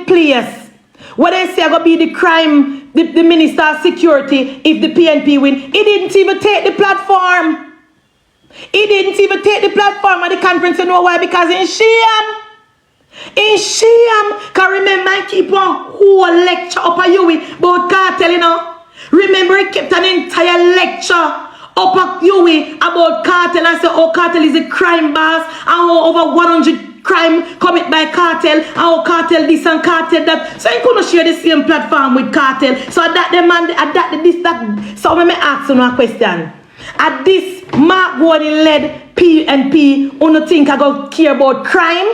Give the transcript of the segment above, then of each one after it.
place where they say I go be the crime, the minister of security if the PNP win. He didn't even take the platform. He didn't even take the platform at the conference. You know why? Because in shame. In shame. Can remember I keep one whole lecture up at you about cartel, you know. Remember he kept an entire lecture up at you about cartel. I said, oh, cartel is a crime boss. And how over 100 crime commit by cartel. And how cartel this and cartel that. So I couldn't share the same platform with cartel. So at that demand, at that this that. So let me ask you a question. At this Mark Gordon led PNP, who don't think I go care about crime?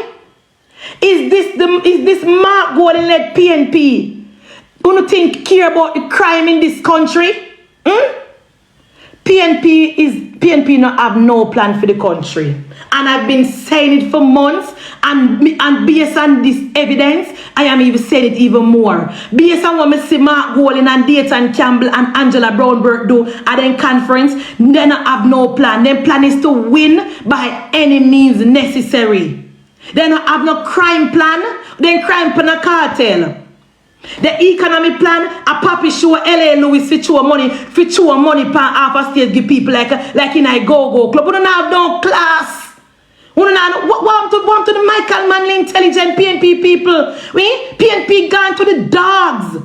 Is this Mark Gordon led PNP who don't think care about the crime in this country? PNP not have no plan for the country. And I've been saying it for months, and based on this evidence, I am even saying it even more. Based on what I see Mark Gordon and Dayton Campbell and Angela Brownberg do at their conference, they not have no plan. Their plan is to win by any means necessary. They don't have no crime plan. They crime plan a cartel. The economic plan, a papi show LA Lewis for show money per half a state give people like in a go-go club. We don't have no class. We don't have want to the Michael Manley intelligent PNP people. PNP gone to the dogs.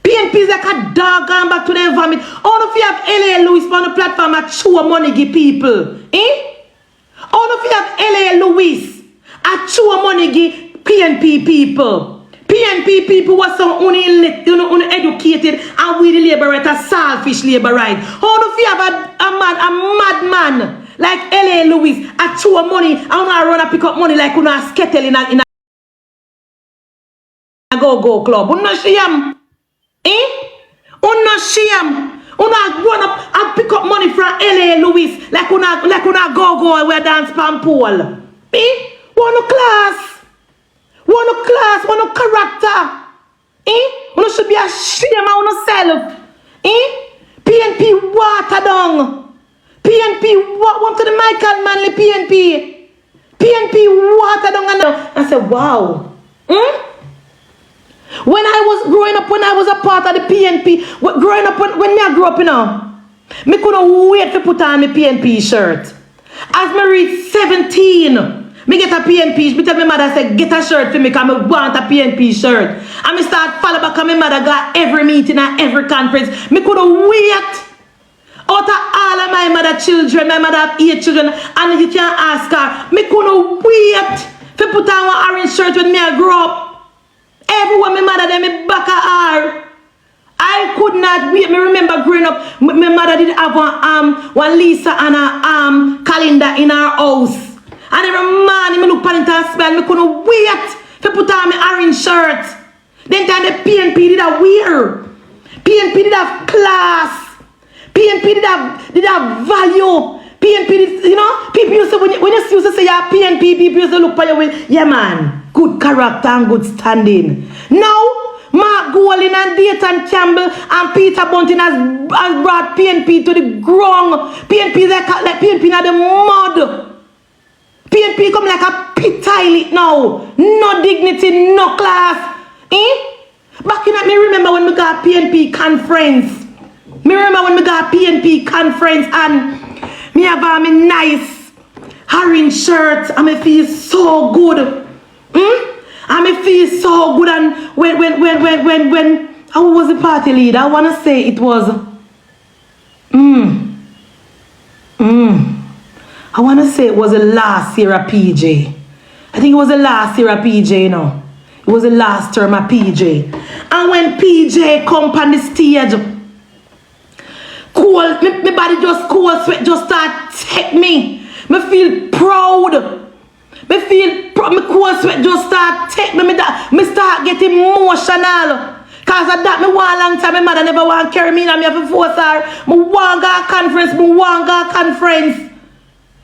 PNP is like a dog going back to the environment. All of you have LA Lewis on the platform at show money give people. All of you have LA Lewis at show money give PNP people. PNP people was so uneducated and we the labor right, a selfish labor right. How do you have a madman like LA Lewis at show money and run and pick up money like a skettle in a go-go club? Unna shame. Unna shame. Unna run up and pick up money from LA Lewis like una go-go and we dance pan pool. One class. One class, one character. One should be ashamed of yourself. PNP water down. PNP want to the Michael Manley PNP. PNP water down. I said, wow. When I was growing up, when I was a part of the PNP, growing up, when I grew up, you know, I couldn't wait to put on my PNP shirt. As I reached 17, me get a PNP. Me tell my mother, say, get a shirt for me because I want a PNP shirt. And me start follow back and my mother got every meeting and every conference. Me couldn't wait. Out of all of my mother children, my mother have 8 children, and you can't ask her. Me couldn't wait to put on one orange shirt when me I grew up. Everyone my mother then me back at her. I could not wait. Me remember growing up, my mother did have one Lisa and a calendar in her house. And every morning, I look at it and smell, I couldn't wait to put on my orange shirt. Then time the PNP did a wear. PNP did have class. PNP did have value. PNP did, you know, people used to, when you used to say you're PNP, people used to look at you with, yeah man, good character and good standing. Now, Mark Gordon and Dayton Campbell and Peter Bunting has brought PNP to the ground. PNP is like PNP in the mud. PNP come like a pit toilet now. No dignity, no class. Back in that, me remember when we got PNP conference. Me remember when we got PNP conference and me have a nice orange shirt and me feel so good. And me feel so good. And when how was the party leader? I wanna say it was I want to say it was the last year of PJ. I think it was the last year of PJ, you know. It was the last term of PJ. And when PJ come on the stage, cold, my body just cold, sweat just start take me. Me feel proud. Me feel proud, my cold sweat just start take me. Me start getting emotional. Cause of that, me want a long time, my mother never want to carry me and me have to force her. Me want to go conference, me want to go conference.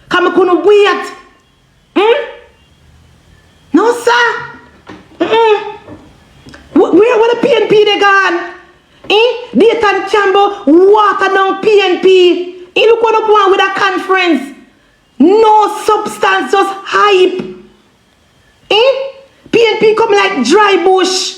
Cause I couldn't wait. No, sir. Where the PNP they gone? Dayton Campbell water down PNP. Look what up one with a conference. No substance, just hype. PNP come like dry bush.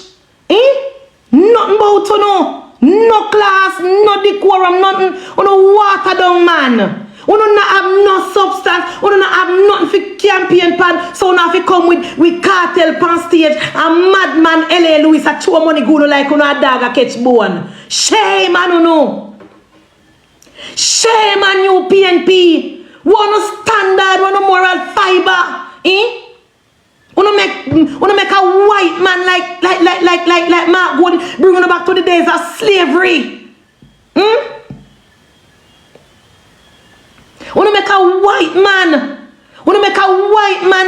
Nothing about to know. No class, no decorum, nothing. You no water down, man. You don't have no substance. You don't have nothing for campaign pan. So now if you come with cartel pan stage and madman L.A. Lewis a throw money good like you know a dog a catch bone. Shame on you know. Shame on you PNP. One standard, one moral fiber. Wanna make a white man like Mark Gold bring you back to the days of slavery. Wanna make a white man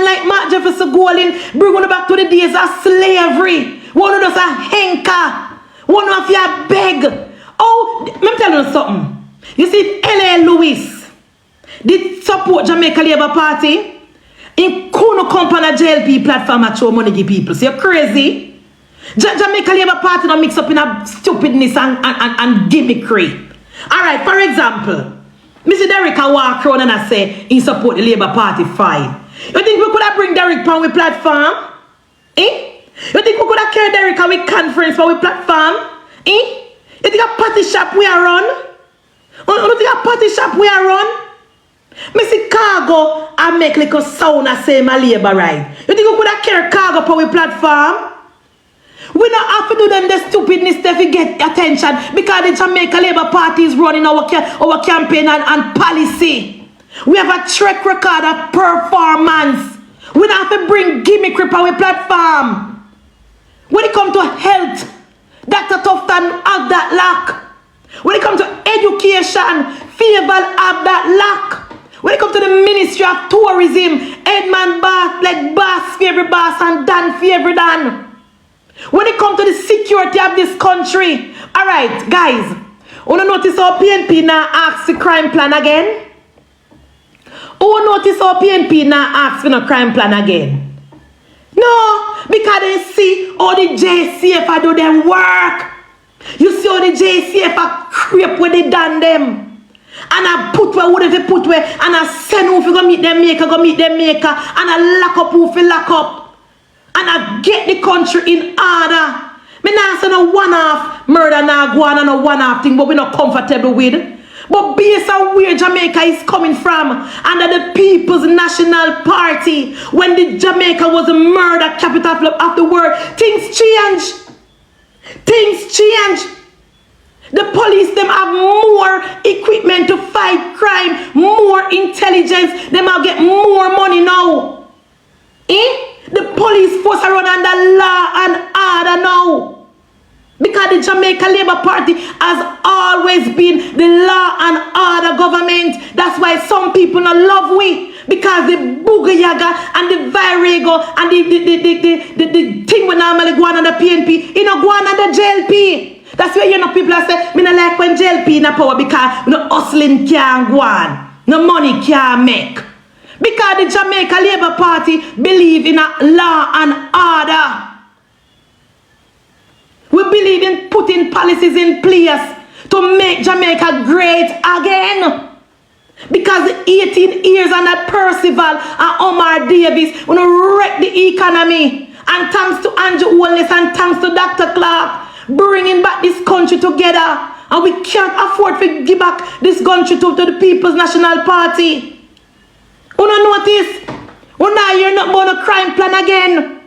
like Mark Jefferson Golding bring you back to the days of slavery. One of us a henker. One of you a beg. Oh, let me tell you something. You see, L.A. Lewis did support Jamaica Labour Party. In couldn't come on a JLP platform and throw money to people. So you're crazy. Jamaica Labour Party don't mix up in a stupidness and gimmickry. Alright, for example, Mr. Derrick I walk around and I say he support the Labour Party fine. You think we could have bring Derrick on with platform? You think we could have carry Derrick on with conference for with platform? You think a party shop we are run? You think a party shop we are run? Me see cargo and make like a sound and say my labor right. You think we could have carry cargo for we platform? We don't have to do them the stupidness to get attention because the Jamaica Labour Party is running our campaign and policy. We have a track record of performance. We don't have to bring gimmickry for we platform. When it comes to health, Dr. Tufton have that lack. When it comes to education, Favour have that lack. When it comes to the Ministry of Tourism, Edmund Bass, like Bass Favour Bass and Dan Favour Dan. When it comes to the security of this country, alright, guys, wanna notice how PNP now asks the crime plan again? Who notice how PNP now asks for the crime plan again? No, because they see how the JCF do them work. You see how the JCF are creep where they done them. And I put where would they put where and I send who go meet them maker, and I lock up who fi lock up. And I get the country in order. Me not say no one-off murder now go on and a one-off thing, but we not comfortable with. But based on where Jamaica is coming from, under the People's National Party, when the Jamaica was a murder capital of the world, things change. Things change. The police, them have more equipment to fight crime, more intelligence, them have get more money now. The police force are run under law and order now. Because the Jamaica Labour Party has always been the law and order government. That's why some people not love we. Because the booger yaga and the virago and the thing we normally go on the PNP, you know, go on the JLP. That's why you know people are say, me not like when JLP in a power because no hustling can't go on. No money can't make. Because the Jamaica Labour Party believe in a law and order. We believe in putting policies in place to make Jamaica great again. Because the 18 years under Percival and Omar Davis want to wreck the economy. And thanks to Andrew Holness and thanks to Dr. Clark, bringing back this country together. And we can't afford to give back this country to the People's National Party. You don't notice? You now hear not about a crime plan again.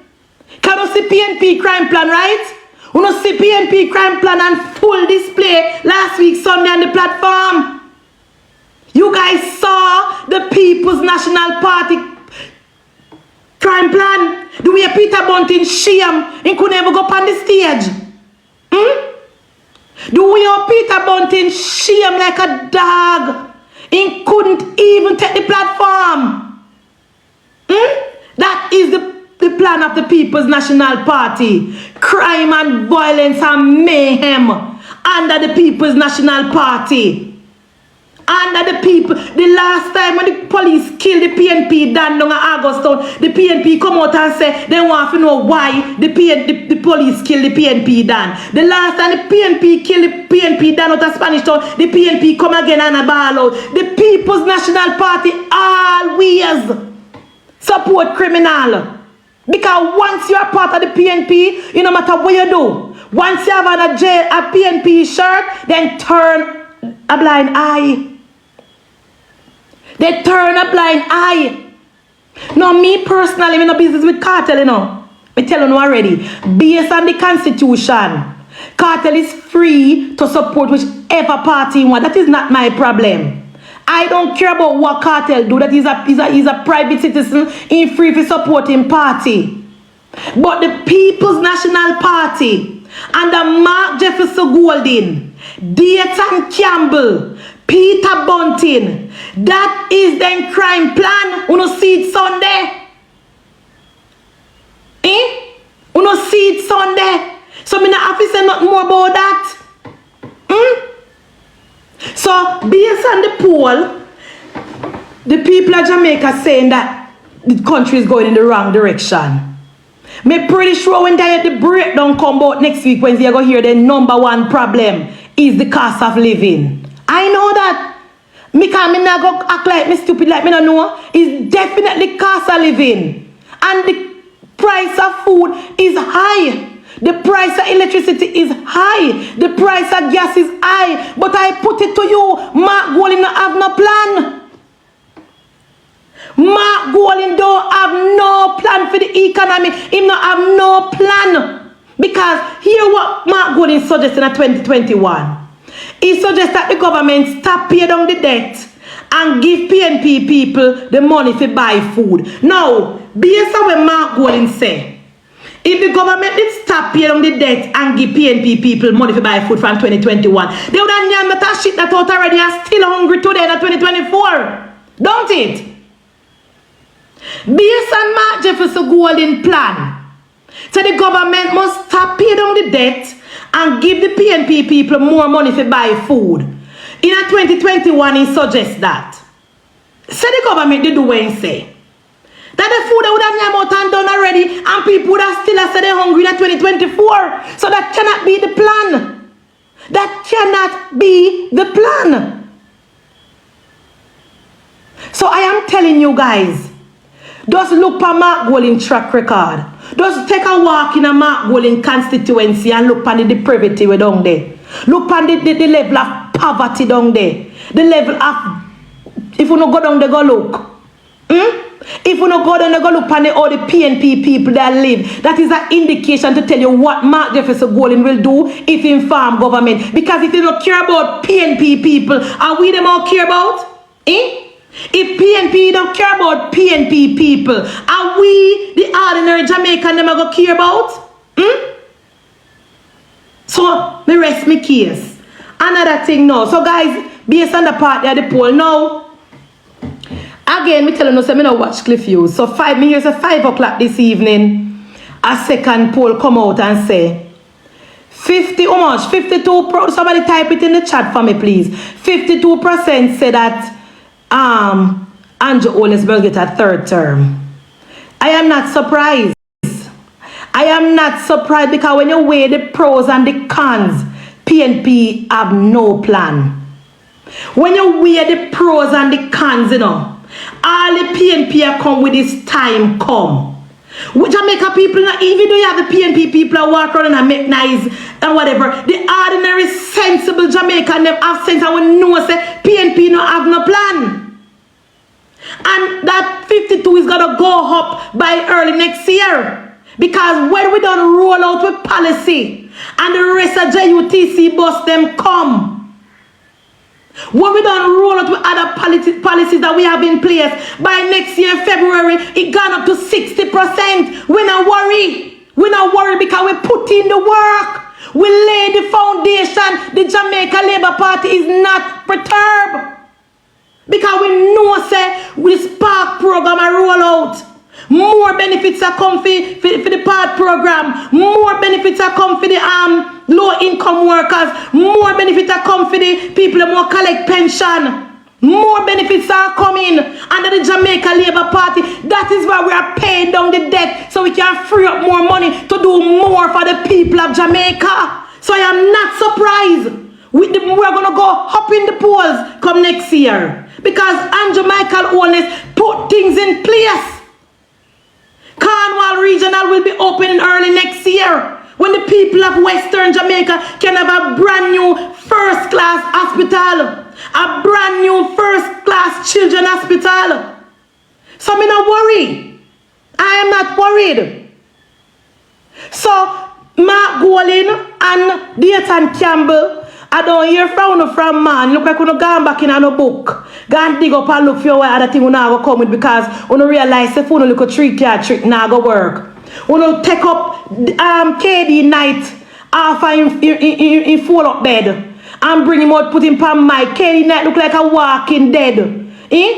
Can you see PNP crime plan, right? You don't see PNP crime plan and full display last week Sunday on the platform. You guys saw the People's National Party crime plan. The way Peter Bunting shame, he could never go up on the stage. The way Peter Bunting shame like a dog, he couldn't even take the platform. That is the plan of the People's National Party. Crime and violence and mayhem under the People's National Party. Under the people, the last time when the police killed the PNP down in Augustown, the PNP come out and say they want to know why the police killed the PNP down. The last time the PNP killed the PNP down out of Spanish Town, the PNP come again and a ball out. The People's National Party always support criminal. Because once you are part of the PNP, no matter what you do, once you have on a PNP shirt, then turn a blind eye. They turn a blind eye. Now, me personally, I'm in a business with cartel, I tell you already. Based on the Constitution, cartel is free to support whichever party you want. That is not my problem. I don't care about what cartel do. That is a private citizen in free for supporting party. But the People's National Party under Mark Jefferson Golding, Dayton Campbell, Peter Bunting, that is the crime plan. Uno see it Sunday. Uno see it Sunday. So me not have to say nothing more about that. So based on the poll, the people of Jamaica saying that the country is going in the wrong direction. Me pretty sure when the breakdown come out next week, Wednesday, you're going to hear the number one problem is the cost of living. I know that. Me can't not go act like me stupid like me don't know. It's definitely cost of living. And the price of food is high. The price of electricity is high. The price of gas is high. But I put it to you, Mark Golding don't have no plan. Mark Golding don't have no plan for the economy. He don't have no plan. Because here what Mark Golding suggested in 2021. He suggests that the government stop pay down the debt and give PNP people the money to buy food. Now, based on what Mark Golding say, if the government did stop paying down the debt and give PNP people money to buy food from 2021, they would have known that shit that out already are still hungry today in 2024. Don't it? Based on Mark Jefferson Golding plan, so the government must stop paying down the debt and give the PNP people more money to buy food. In 2021, he suggests that. So the government did do what he say. That the food would have out and done already, and people would have still said they're hungry in 2024. So that cannot be the plan. That cannot be the plan. So I am telling you guys, just look at Mark Golding track record. Just take a walk in a Mark Golding constituency and look at the depravity we down there. Look at the level of poverty down there. The level of, if you don't go down there, go look. If you don't go down there, go look at all the PNP people that live. That is an indication to tell you what Mark Jefferson Golding will do if he inform government. Because if you don't care about PNP people, are we them all care about? If PNP don't care about PNP people, are we, the ordinary Jamaican, them going to care about? So, me rest my case. Another thing now. So, guys, based on the part of the poll now, again, me tell you, so me not watch Cliff Hughes. So, 5 o'clock this evening, a second poll come out and say, 52, somebody type it in the chat for me, please. 52% say that Andrew Holness will get a third term. I am not surprised. I am not surprised because when you weigh the pros and the cons, PNP have no plan. When you weigh the pros and the cons, all the PNP have come with this time come. With Jamaica people, even though you have the PNP people who walk around and make nice and whatever, the ordinary sensible Jamaican them have sense and we know say PNP no have no plan. And that 52 is gonna go up by early next year. Because when we don't roll out with policy and the rest of JUTC bus them come. When we don't roll out with other policies that we have in place, by next year, February, it gone up to 60%. We not worry. We not worry because we put in the work. We lay the foundation. The Jamaica Labour Party is not perturbed. Because we know, say, with the Spark program and roll out. More benefits are come for the PAD program. More benefits are come for the low-income workers. More benefits are come for the people who more collect pension. More benefits are coming under the Jamaica Labour Party. That is why we are paying down the debt so we can free up more money to do more for the people of Jamaica. So I am not surprised. We're going to go up in the polls come next year. Because Andrew Michael Holness put things in place. Cornwall Regional will be opening early next year when the people of Western Jamaica can have a brand new first-class hospital, a brand new first-class children hospital. So me not worry. I am not worried. So Mark Golin and Dayton Campbell, I don't hear from man. Look like you no gone back in a no book. Go and dig up and look for what other thing you now go come with, because you no realize if you no look a 3-card trick now go work. You no take up KD Knight off in fall up bed and bring him out, put him on mic. KD Knight look like a walking dead.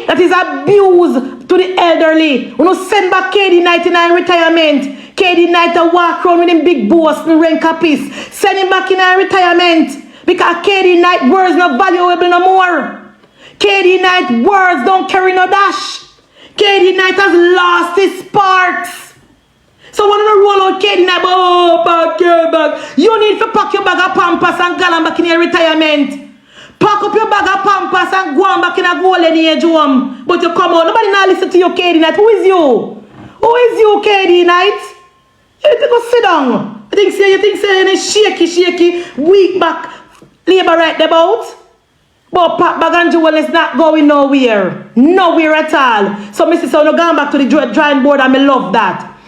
That is abuse to the elderly. You no send back KD Knight in a retirement. KD Knight a walk around with him big boss and rank a piece. Send him back in a retirement. Because KD Knight words not valuable no more. KD Knight words don't carry no dash. KD Knight has lost his sparks. So when you roll out KD Knight, oh, bag, you need to pack your bag of Pampers and go back in your retirement. Pack up your bag of Pampers and go on back in a golden age home. But you come out, nobody now listen to you, KD Knight. Who is you? Who is you, KD Knight? You need to go sit down. You think you're shaky, weak back. Labor right about, but Pat Bag and Jewel is not going nowhere. Nowhere at all. So Mrs. So no going back to the drawing board, and I love that.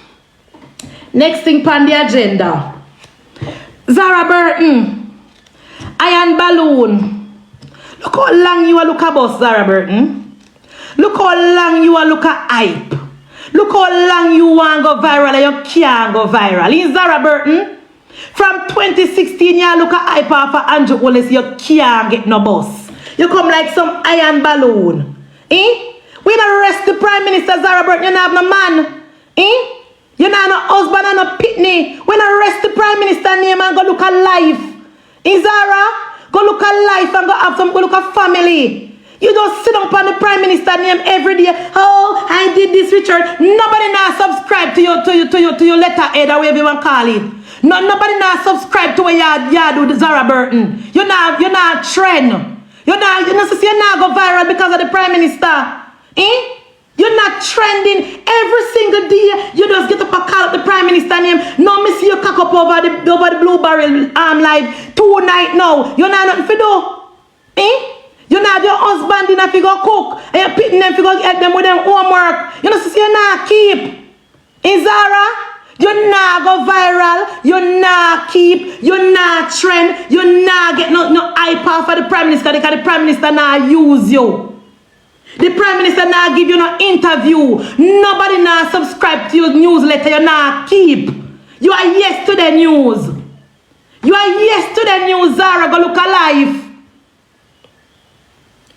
Next thing on the agenda. Zara Burton. Iron Balloon. Look how long you are look about Zara Burton. Look how long you are look at hype. Look how long you want go viral and you can't go viral. In Zara Burton. From 2016, you look at hype off of Andrew Wallace, you can't get no bus. You come like some iron balloon. We don't arrest the Prime Minister Zara Burton, you don't have no man. You don't have no husband and no pitney. We don't arrest the Prime Minister name and go look at life. Zara, go look at life and go look at family. You don't sit up on the Prime Minister name every day. Oh, I did this, Richard. Nobody now subscribe to your letterhead or whatever you want to call it. Nobody now subscribe to what you do, Zara Burton. You're not trend. You're not go viral because of the Prime Minister. You're not trending every single day. You just get up and call up the Prime Minister name. No, me see you cock up over the Blue Barrel live 2 nights now. You're not nothing to do. You not your husband in a figure cook. And you're pitting them figure help them with them homework. You know, so you're not keep. Zara, you not go viral, you not keep, you not trend, you not get no hype off for the Prime Minister because the Prime Minister not use you. The Prime Minister not give you no interview. Nobody not subscribe to your newsletter, you not keep. You are yes to the news. You are yes to the news, Zara. Go look alive.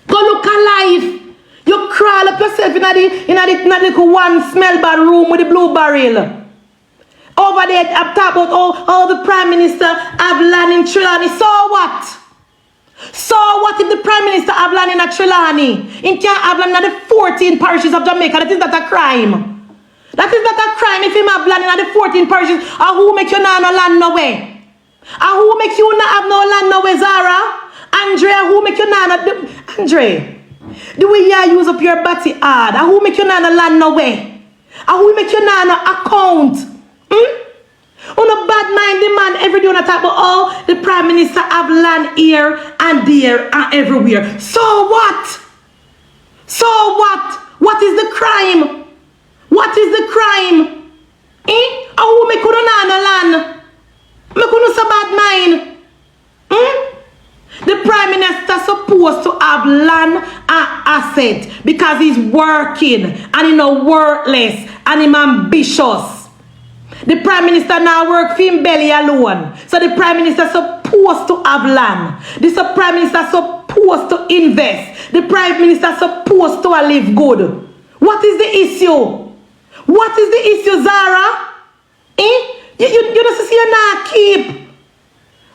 Go look alive. You crawl up yourself in the one smell bad room with the Blue Barrel. Over there, I'm talking about all the Prime Minister have land in Trelawney. So what? So what if the Prime Minister have land in a Trelawney? He can't have land in the 14 parishes of Jamaica. That is not a crime. That is not a crime if he have land in the 14 parishes. And who make you not no land no way? And who make you not have no land no way, Zara? Andrea, who make you not Andre, the way you use up your body hard. And who make you not no land no way? And who make you not no account? On a bad mind, the man every day on a talk about the Prime Minister have land here and there and everywhere. So what? So what? What is the crime? What is the crime? How me could not land? Me could not bad mind. The Prime Minister supposed to have land and asset because he's working and he's not worthless and he's ambitious. The Prime Minister now work for him belly alone. So the Prime Minister supposed to have land. The Prime Minister supposed to invest. The Prime Minister supposed to live good. What is the issue? What is the issue, Zara? You don't see you now keep.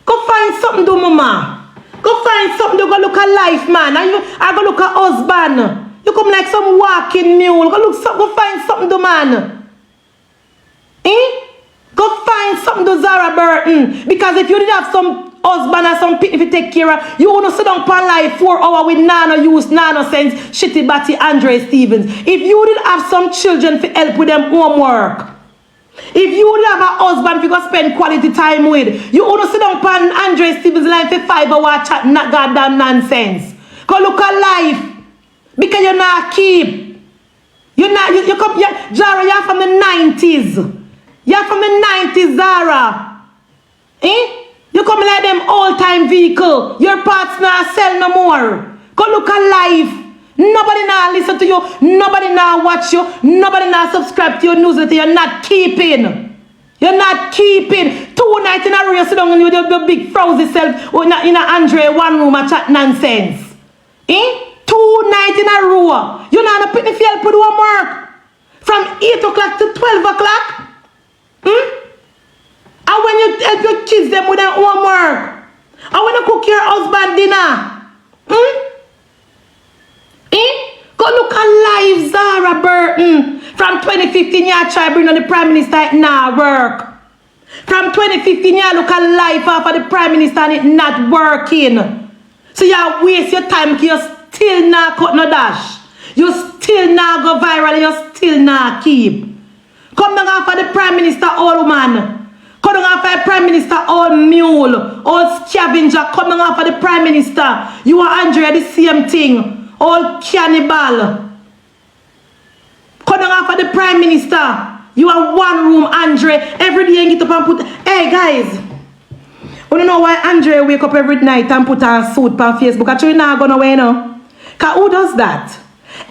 Go find something to do, mama. Go find something to go look at life, man. I go look at husband. You come like some walking mule. Go find something to man. Go find something to Zara Burton. Because if you didn't have some husband and some people if you take care of. You wanna sit down for life 4 hours with nano use, nonsense, shitty batty Andre Stevens. If you did have some children to help with them homework, if you would have a husband you go spend quality time with, you wanna sit down for Andre Stevens line for 5 hours chat not goddamn nonsense. Go look at life. Because you're not keep. You're not you come Zara, you're from the 90s. You're from the 90s, Zara. Eh? You come like them all-time vehicle. Your parts not sell no more. Go look at life. Nobody now listen to you. Nobody now watch you. Nobody now subscribe to your newsletter. You're not keeping. You're not keeping. 2 nights in a row, you sit down and you do big frowsy self in a Andre one room and chat nonsense. Eh? 2 nights in a row. You're not putting the help with homework. From 8 o'clock to 12 o'clock. And when you help your kids them with their homework. And when you cook your husband dinner. Go look at life, Zara Burton. From 2015, you try bring on the Prime Minister, it not work. From 2015, you look at life after the Prime Minister and it not working. So you waste your time because you still not cut no dash. You still not go viral and you still not keep. Come down after the Prime Minister, old man. Come down after the Prime Minister, old mule, old scavenger. Come down after the Prime Minister. You are Andrea, the same thing. All cannibal. Come down after the Prime Minister. You are one room, Andre. Every day you get up and put. Hey guys, you don't know why Andre wake up every night and put on suit on Facebook? Actually, not gonna wear no. Cause who does that?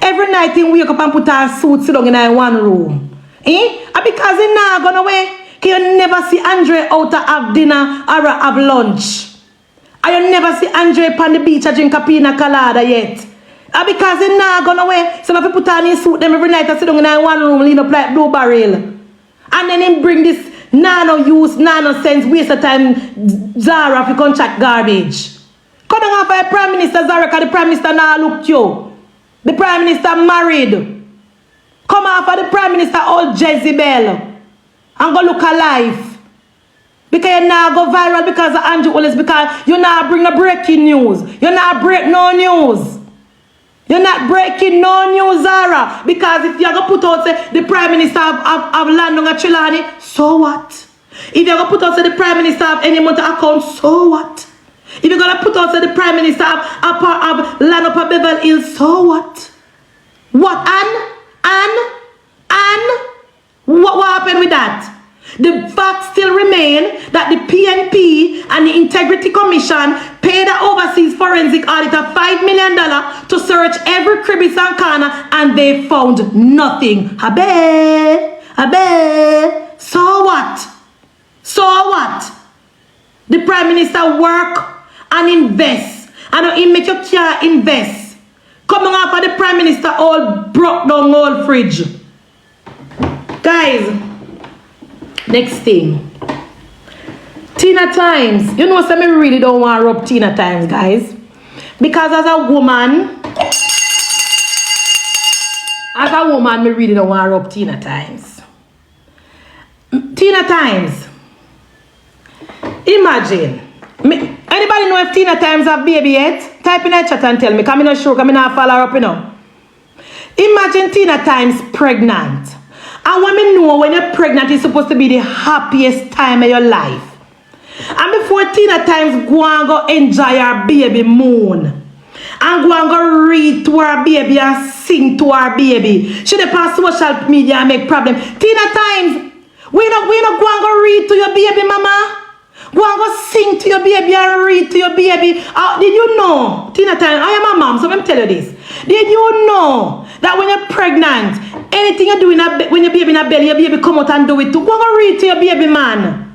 Every night he wake up and put on suit, sit down in one room. And because he not gonna wear. Cause you never see Andre out to have dinner or have lunch. And you never see Andre on the beach and drink a pina colada yet. Because he's not gonna wear. Some people put on his suit them every night and sit down in one room, lean up like blue barrel. And then he bring this nano-use, nonsense, waste of time Zara if you can chat garbage. Come down after the Prime Minister Zara because the Prime Minister now look you. The Prime Minister married. Come after the Prime Minister old Jezebel. And go look at life. Because you now go viral because of Andrew Willis. Because you now bring the breaking news. You now break no news. You're not breaking no news, Zara. Because if you're going to put out, say, the Prime Minister of land on a Trelawney, so what? If you're going to put out, say, the Prime Minister of any month account, so what? If you're going to put out, say, the Prime Minister of land up at Beverly Hills, so what? What? What happened with that? The fact still remain that the PNP and the Integrity Commission paid the overseas forensic auditor $5 million to search every crevice and corner and they found nothing. Abe. So what? So what? The Prime Minister work and invest. And he make your car invest. Coming off of the Prime Minister all broke down old fridge. Guys. Next thing. Tina Times. You know, some me really don't want to rub Tina Times, guys. Because as a woman, me really don't want to rub Tina Times. Tina Times. Imagine. Anybody know if Tina Times have baby yet? Type in the chat and tell me. Because I'm not sure. Because I'm not follow up, you know. Imagine Tina Times pregnant. And when me know when you're pregnant, it's supposed to be the happiest time of your life. And before Tina Times go and go enjoy her baby moon. And go and go read to her baby and sing to her baby. She dey on social media and make problem. Tina Times, we not go and go read to your baby, mama. Go and go sing to your baby and read to your baby. Did you know, Tina Times, I am a mom, so let me tell you this. Did you know that when you're pregnant, anything you do when your baby in a belly, your baby come out and do it too? Go and go read to your baby, man.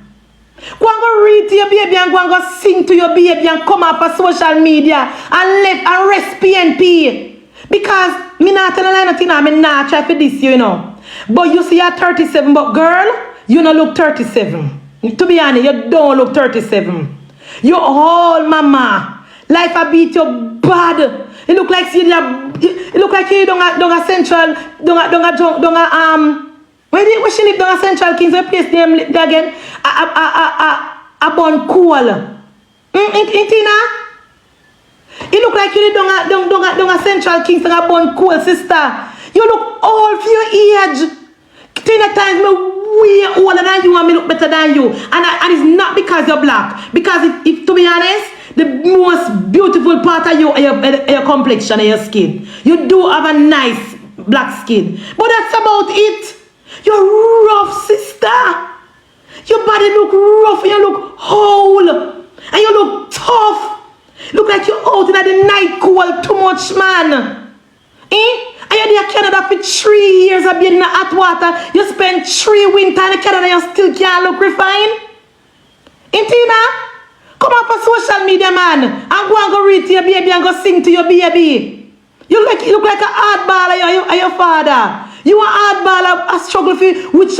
Go and go read to your baby and go and go sing to your baby and come up on social media and live and rest PNP. Because me not tell a lie nothing, I'm not try for this, you know. But you see you're 37, but girl, you don't look 37. To be honest, you don't look 37. You're old, mama. Life a beat you bad. It look like you don't a central, where she live down a Central Kings, a place name again, a bun cool. Tina? You look like you don't a Central Kingston a bun cool, sister. You look old for your age. Tina times me way older than you and me look better than you. And it's not because you're black. Because if to be honest, the most beautiful part of you are your complexion and your skin. You do have a nice black skin. But that's about it. You're rough, sister. Your body look rough and you look whole. And you look tough. Look like you're out in the night cold too much, man. And you're in Canada for 3 years of being in the hot water. You spend 3 winter in Canada and you still can't look refined. Tina, come up on social media, man. And go read to your baby and go sing to your baby. You look like a hardballer of your father. You are hardballer, a struggle for which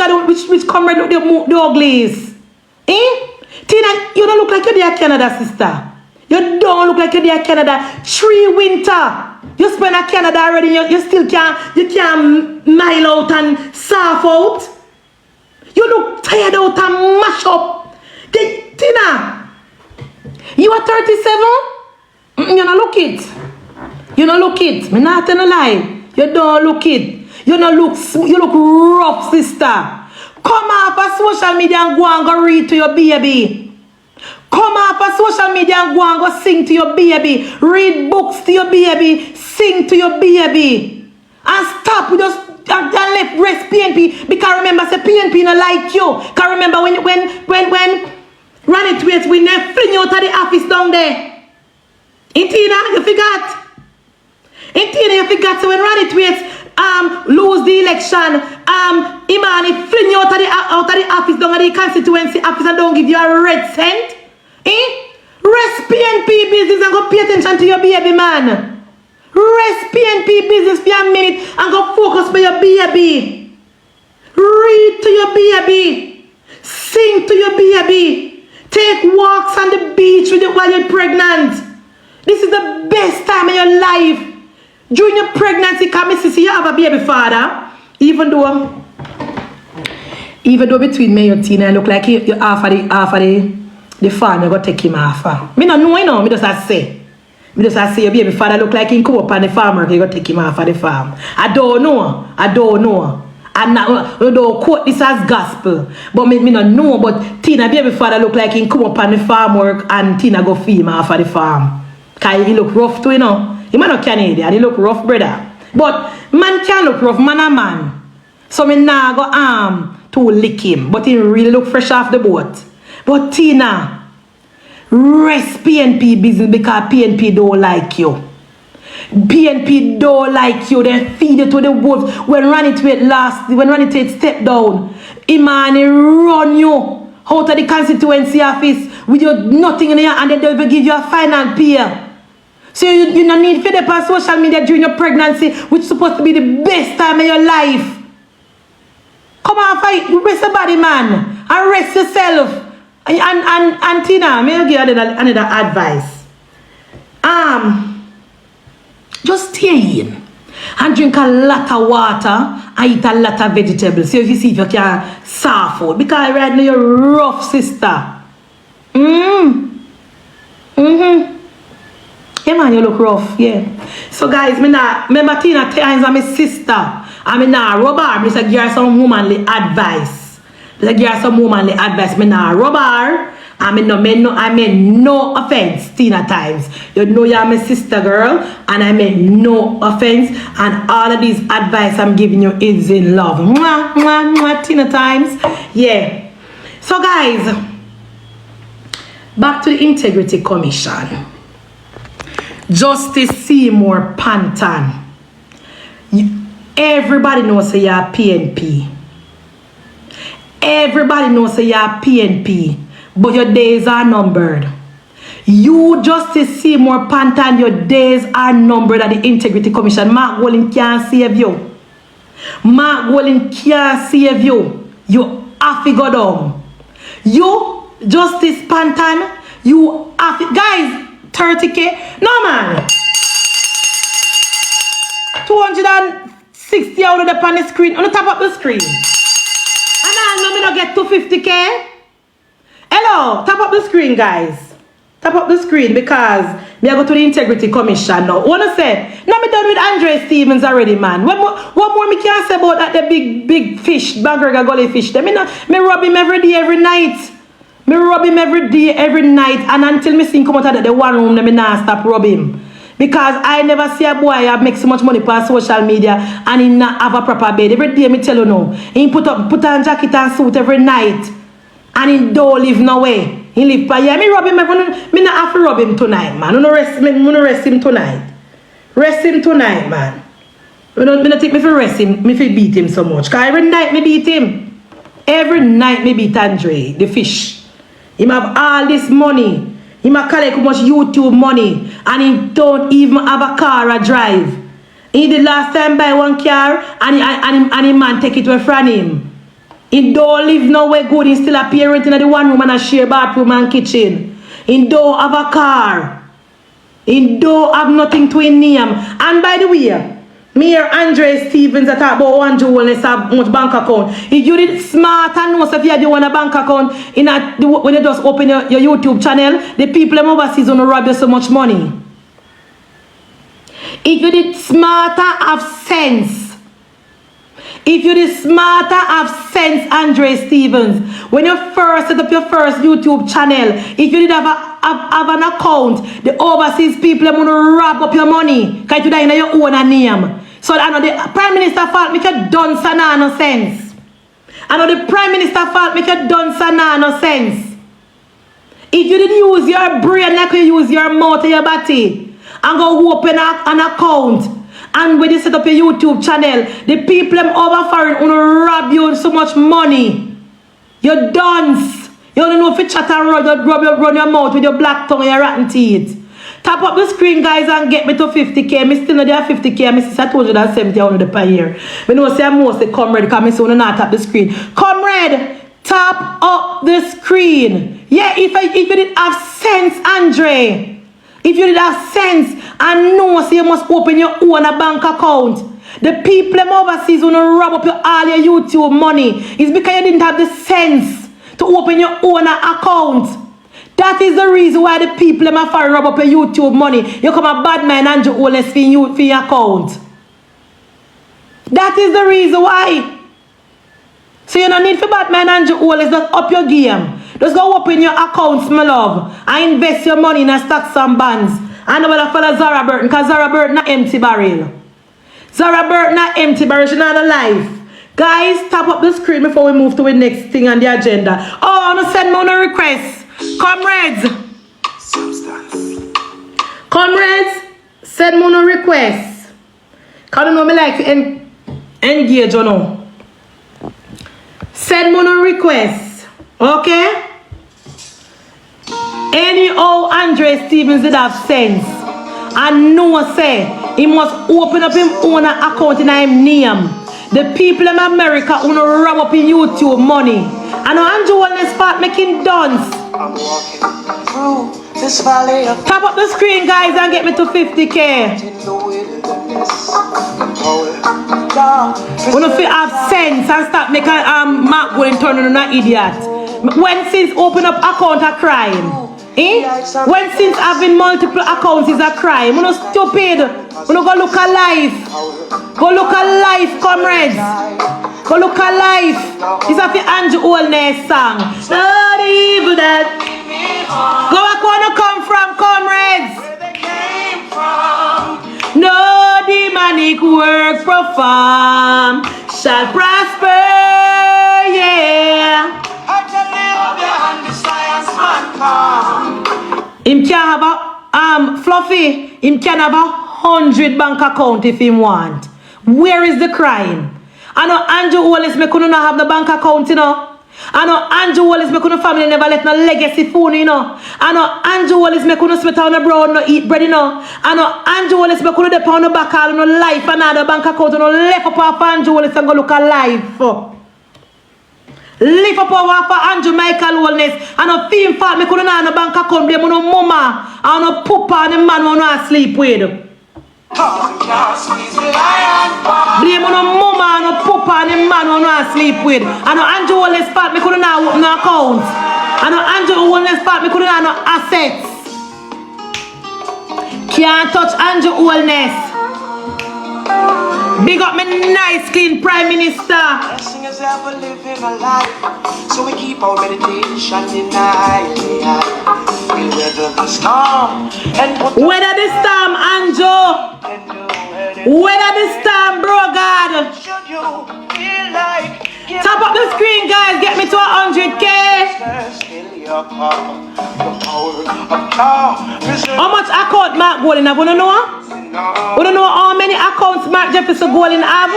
comrade with the uglies. Tina, you don't look like you're there Canada, sister. You don't look like you're there Canada. 3 winter. You spend a Canada already. You still can't mile out and surf out. You look tired out and mash up. Tina, you are 37? You don't look it. You don't look it. Me not telling a lie. You don't look it. You look rough, sister. Come off of social media and go read to your baby. Come off of social media and go sing to your baby. Read books to your baby. Sing to your baby. And stop with us and let rest PNP. Because remember, say PNP not like you. Because remember when Ronnie Tweets, we never fling you out of the office down there. Tina, you forgot. Tina, you forgot. So when Ronnie Tweets lose the election, Imani fling you out of the office down at the constituency office and don't give you a red cent. Rest PNP business and go pay attention to your baby, man. Rest PNP business for a minute and go focus on your baby. Read to your baby. Sing to your baby. Take walks on the beach with you while you're pregnant. This is the best time of your life. During your pregnancy, come see you have a baby father. Even though between me and Tina, I look like you half of the farm, you go take him off. Me no know, you know. Me just say your baby father look like he come up on the farm work, you go take him off of the farm. I don't know. I don't quote this as gospel. But me no know. But Tina baby father look like he come up on the farm work and Tina go feed him off of the farm. Cause he look rough too, you know. He man not Canadian, he look rough, brother. But man can look rough, man a man. So me nah go to lick him. But he really look fresh off the boat. But Tina, rest PNP business because PNP don't like you. PNP don't like you. They feed it to the wolves. When Ronnie Tate step down, Imani run you out of the constituency office with your nothing in your hand and they don't even give you a final pay. So you don't need to on social media during your pregnancy, which is supposed to be the best time of your life. Come on, fight. Rest your body, man. And rest yourself. And Tina, may I give you another advice? Just stay in and drink a lot of water and eat a lot of vegetables. So if you see if you can soft food. Because right now you're rough, sister. Yeah, man, you look rough, yeah. So guys, remember Tina times I'm my sister. I'm not rub her. I say give her some womanly advice. I give her some womanly advice. Me not rub her. I mean no offense, Tina times. You know you're my sister, girl, and I mean no offense. And all of these advice I'm giving you is in love. Mwah, mwah, mwah, Tina times. Yeah. So guys, back to the Integrity Commission. Justice Seymour Panton. Everybody knows that you're PNP. Everybody knows that you're PNP. But your days are numbered. You, Justice Seymour Panton, your days are numbered at the Integrity Commission. Mark Walling can't save you. Mark Walling can't save you. You have to go down. You, Justice Panton, you have to... Guys, 30K? No, man. 260 out of the on the screen. On the top of the screen. And I know me not get 250K. Hello, top of the screen, guys. Tap up the screen because me I go to the Integrity Commission now. Wanna say, now me done with Andre Stevens already, man. What more me can say about that the big fish, Baggerga gully fish? Me rub him every day, every night. Me rub him every day, every night, and until me see him come out of the one room, me nah stop rub him. Because I never see a boy have make so much money for social media and he not have a proper bed. Every day me tell you no. He put on jacket and suit every night. And he don't live no way. He live by yeah. Me rub him me not have to rub him tonight, man. Me rest him tonight. Rest him tonight, man. Me not think me for rest him, me for beat him so much. Cause every night me beat him. Every night me beat Andre, the fish. He have all this money. He might collect much YouTube money and he don't even have a car or drive. He did last time buy one car and he man take it away from him. He don't live nowhere good. He still a parent in the one room and a share bathroom and kitchen. He don't have a car. He don't have nothing to his name. And by the way, me or Andre Stevens that talk about one jewelness have much bank account. If you did smart and know if you have one a bank account when you just open your YouTube channel, the people in overseas gonna rob you so much money. If you did smarter have sense. If you did smarter have sense, Andre Stevens, when you first set up your first YouTube channel, if you did have an account, the overseas people are gonna rob up your money. Because you die in your own name. So I know the Prime Minister fault make you done no sense. I know the Prime Minister fault make you done no sense. If you didn't use your brain like you use your mouth and your body and go open an account and when you set up your YouTube channel, the people over foreign gonna rob you so much money. You're dunce. You don't know if you chat and run your mouth with your black tongue and your rotten teeth. Tap up the screen, guys, and get me to 50k. Me still know there 50k. Me sister told you that 70 per year. Me know say I'm mostly comrade because me say when not tap the screen. Comrade, tap up the screen. Yeah, if you did have sense, Andre. If you did have sense and know so you must open your own bank account. The people overseas wanna rob up all your YouTube money. It's because you didn't have the sense to open your own account. That is the reason why the people in my foreign rob up your YouTube money. You come a bad man and you own for your account. That is the reason why. So you don't need for bad man and you own, just up your game. Just go open your accounts, my love, and invest your money in a stocks and bonds. I know what I follow Zara Burton, because Zara Burton not empty barrel. Zara Burton not empty barrel, she's not alive. Guys, tap up the screen before we move to the next thing on the agenda. Oh, I want to send me on a request. Comrades, send me on a request. Because you know me like to engage, you know. Send me on a request. Okay? Anyhow, Andre Stevens did have sense. And no say, he must open up his own account in his name. The people in America who rob up in YouTube money. And Andrew Wellness part making dance. I'm walking through this valley of tap up the screen, guys, and get me to 50k. When you have sense and stop making Mark going turn on an idiot. When since open up account a crime. When since having multiple accounts is a crime. You're not stupid. You go look at life. Go look at life, comrades. Go look at life. This is the Andrew Wellness song. Not evil that. Go back where you come from, comrades. Where they came from. No demonic work performed shall prosper, yeah. Him can have a Fluffy, him can have 100 bank account if he want. Where is the crime? I know Andrew Wallace me couldn't have the bank account, you know. I know Andrew Wallace me couldn't family never let no legacy phone, you know. I know Andrew Wallace me couldn't spit on the brown, no eat bread, you know. I know Andrew Wallace me couldn't depend on the back all no life another bank account, no left up off Andrew Wallace and go look at life. Lift up over for Andrew Michael Wellness and a theme fault me couldn't have no bank account blame on no mama and no papa and the man who not sleep with. Blame on no mama and no papa and the man who not sleep with. And no Andrew Wellness fault me couldn't have no account. And no Andrew Wellness fault me couldn't have no assets. Can't touch Andrew Wellness. Big up my nice clean Prime Minister. Singers ever living a life, so we keep our meditation in night. We'll weather the storm and weather the storm, Andrew. Weather the storm, bro, God. Should you feel like tap up the screen, guys. Get me to 100K. How much account Mark Golden have? Wanna know? Wanna know how many accounts Mark Jefferson Golden have?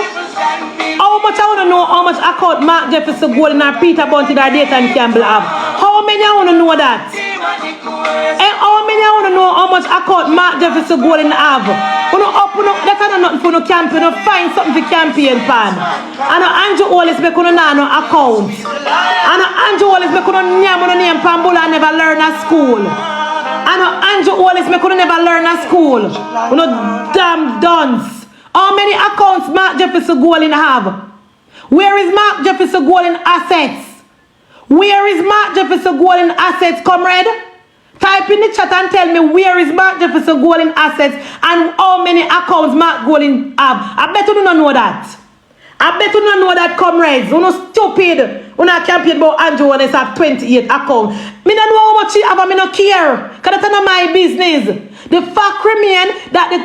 How much I wanna know how much account Mark Jefferson Golden or Peter Bunty or Dayton Campbell have? How many I wanna know that? And how many I wanna know how much account Mark Jefferson Golden have? Wanna open up that kind of nothing for no campaign, no find something for campaign pan. I know Andrew Wallace make no account. I know Andrew Wallace make no name Pambula never learn at school. I know Andrew Wallace make never learn at school. You know damn dunce. How many accounts Mark Jefferson Golden have? Where is Mark Jefferson Golden assets? Where is Mark Jefferson Golden assets, comrade? Type in the chat and tell me where is Mark Jefferson Golden assets and how many accounts Mark Golden have. I bet you don't know that. I bet you don't know that, comrades. You're not stupid. When I campaign about Andrew Wallace have 28 accounts. Me don't know how much he have and me don't care. Because that's not my business. The fact remains that the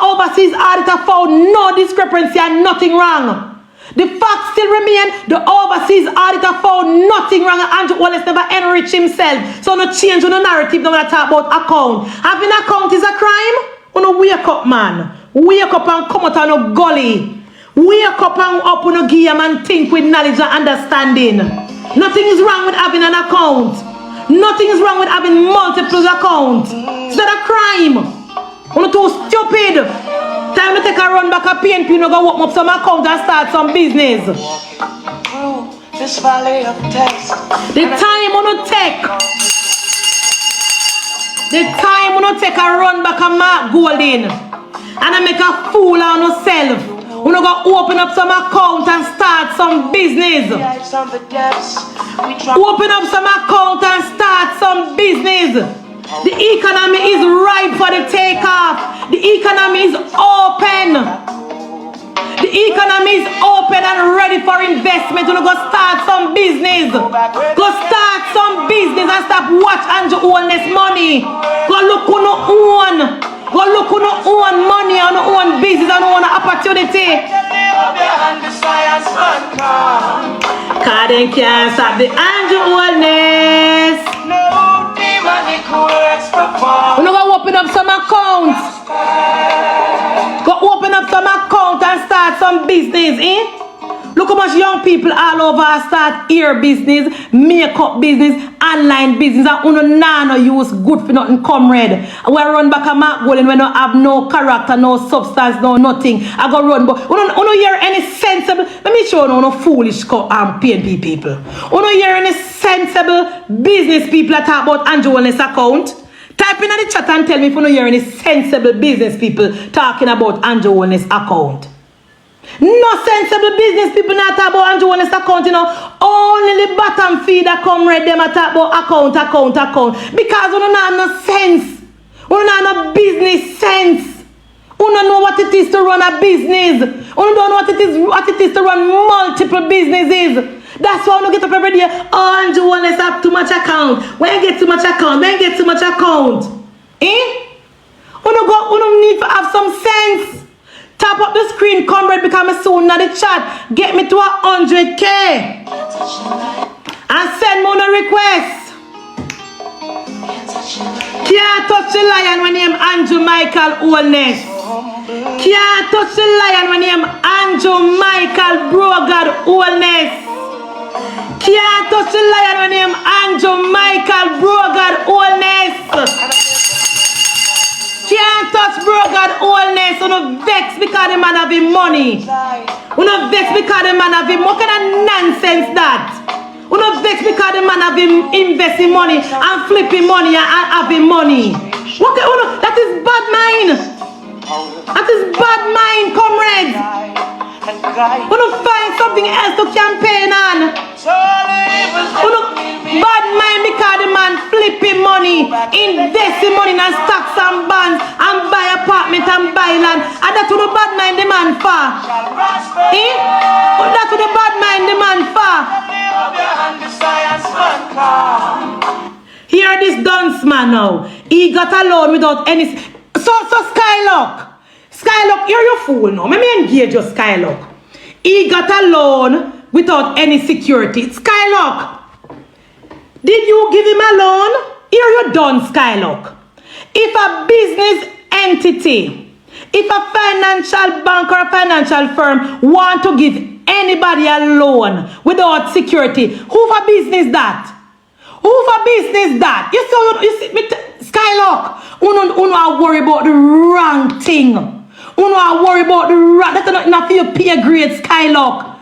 overseas auditor found no discrepancy and nothing wrong. The fact still remains the overseas auditor found nothing wrong and Andrew Wallace never enriched himself. So no change on the narrative when I talk about account. Having account is a crime? You know, wake up, man. Wake up and come out of no gully. Wake up and open a game and think with knowledge and understanding. Nothing is wrong with having an account. Nothing is wrong with having multiple accounts. It's not a crime. You're too stupid. Time to take a run back a PNP, you know, go open up some account and start some business. This valley of text. The time you take. The time you take a run back a Mark Golden. And I make a fool of yourself. You know, go open up some account and start some business. Open up some account and start some business. The economy is ripe for the takeoff. The economy is open. The economy is open and ready for investment. You know, go start some business. Go start some business and stop watch Andrew Wellness money. Go look who no own. Go look who no own money and no own business and no own opportunity. Cause they can't stop the Andrew Wellness. We're not going to open up some accounts. Go open up some account and start some business, eh? Look how much young people all over start ear business, makeup business, online business, and uno nano use good for nothing, comrade. We run back a Mark Golden when we have no character, no substance, no nothing. I go run, but we don't hear any sensible. Let me show you no foolish PNP people. We don't hear any sensible business people that talk about Andrew Wellness account. Type in the chat and tell me if you don't hear any sensible business people talking about Andrew Wellness account. No sensible business people not talk about Andrew Wellness account, you know. Only the bottom feeder comrade them talk about account. Because you don't have no sense. You don't have no business sense. You don't know what it is to run a business. You don't know what it is to run multiple businesses. That's why you get up every day. Oh, Andrew Wellness have too much account. When you get too much account, Eh? You don't need to have some sense. Tap up the screen, comrade, because I'm soon in the chat. Get me to 100K. And send me a request. Can't touch the lion when you Andrew Michael Wellness. Can't touch the lion when you Andrew Michael Brogard Wellness. Can't touch the lion when you Andrew Michael Brogard Wellness. Can't touch Brogard Wellness. You know vex because the man have him money. You know vex because the man have him. What kind of nonsense that? You know vex because the man have him investing money and flipping money and having money. What? That is bad mind. That is bad mind, comrades. You know find something else to campaign on. You know bad mind because the man flipping money, investing money in stocks and bonds and buy a apartment and buy land. And that's what the bad mind the man for. Eh? That's what the bad mind the man for. Hear this dunce man now. He got a loan without any... So Skylock, you're your fool now. Let me engage your Skylock. He got a loan without any security. Skylock, did you give him a loan? Here you done, Skylock. If a business entity, if a financial bank or a financial firm want to give anybody a loan without security, who for business that? Who for business that? You see, Skylock, you are worried about the wrong thing. You are worried about the wrong, that's not for your pay grade, Skylock.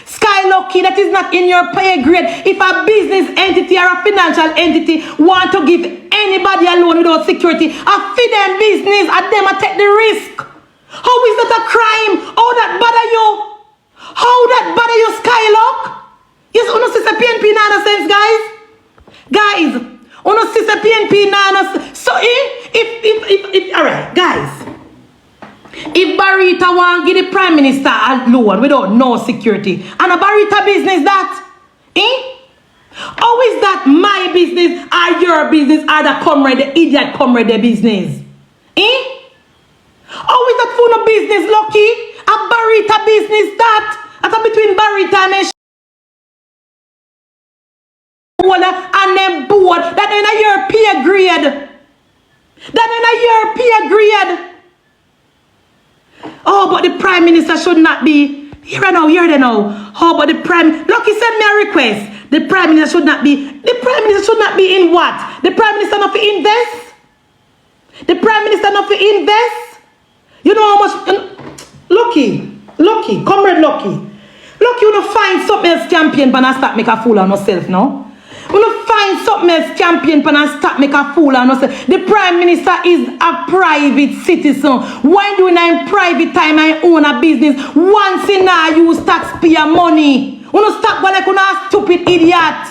Skylocky, that is not in your pay grade. If a business entity or a financial entity want to give anybody a loan without security, I feed them business and them I take the risk. How is that a crime? How that bother you? How that bother you, Skylock? Yes, you know, sister PNP nonsense, guys. Guys, you know, sister PNP nonsense. So if all right, guys. If Barita want to give the Prime Minister a loan without no security, and a Barita business that, how is that my business or your business or the comrade, the idiot comrade, the business? How is that for no business, Lucky? A Barita business that? That's between Barita and them board that in a year pay grade. That in a year pay grade. Oh, but the Prime Minister should not be. Here they know. Oh, but the Prime... Lucky send me a request. The Prime Minister should not be... The Prime Minister should not be in what? The Prime Minister not to invest? The Prime Minister not to invest? You know how much... Lucky, comrade Lucky. Lucky, you know find something else champion but I start make a fool of yourself, no? You know find something else champion but I start make a fool of yourself. The Prime Minister is a private citizen. When do I in private time I own a business? Once in I use taxpayer money. You know stop like a stupid idiot.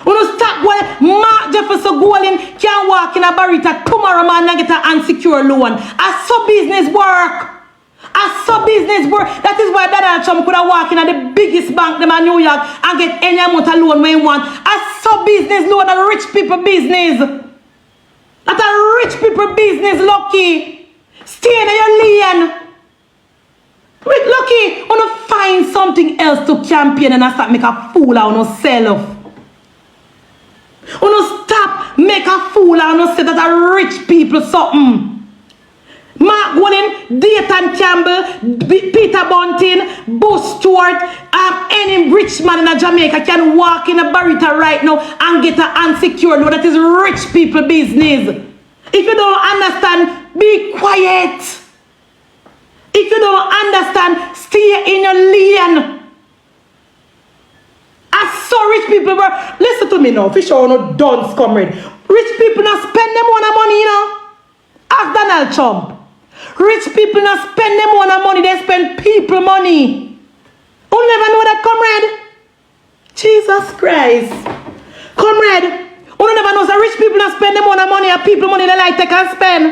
You know stop like Mark Jefferson Golin can walk in a barita tomorrow man and get an unsecured loan. I saw business work. I saw business work. That is why Donald Trump could have walked in at the biggest bank in New York and get any amount of loan when he want. I saw business loan, a rich people business. That's a rich people business, Lucky. Stay in your lane. Wait, Lucky, I want to find something else to campaign and I start make a fool out of yourself. I want to stop make a fool out of yourself that a rich people something. Mark Wallen, Dayton Campbell, Peter Bunting, Bush Stewart, any rich man in Jamaica can walk in a barita right now and get an unsecured loan. That is rich people business. If you don't understand, be quiet. If you don't understand, stay in your lane. I saw rich people were, listen to me now, fish or no dunce, comrade. Rich people not spend them on money, you know. Ask Donald Trump. Rich people not spend them on money, they spend people money. You never know that, comrade? Jesus Christ. Comrade, you never know that rich people not spend them on money or people money they like they can spend.